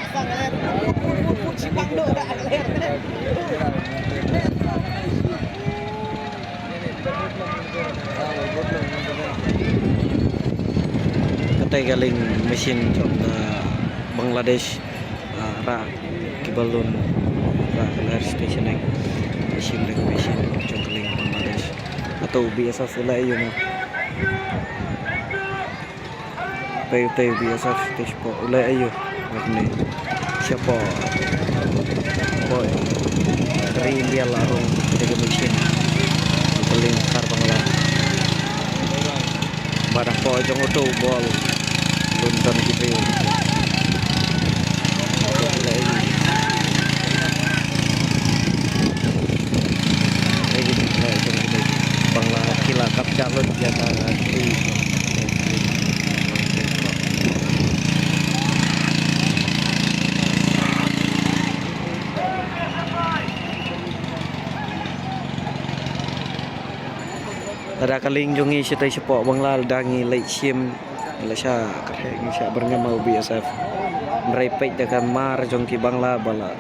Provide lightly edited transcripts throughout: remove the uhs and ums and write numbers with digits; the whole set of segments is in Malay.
Katay galing mesin trong Bangladesh ra kibalon ra air station ng mesin trong galing Bangladesh atau biasa sila yun tayo biasa stage po ulay ayo magni siya po dari India larong tiga mesin galing Karbangla barang po jong auto ball luntan gitu yun Bangla kila kap calon jata di ada kaling jongi siya tayo po Bangla dangi late sim la siya kahit siya bernama BSF merepek dengan mar jongki Bangla bala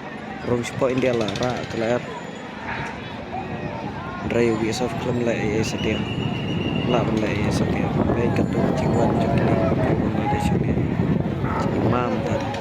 rong po India la ra kelar Rayu BSF kelam la setia la ban la setia baik ketu cingwan jongki Bangladesh ni imam tadi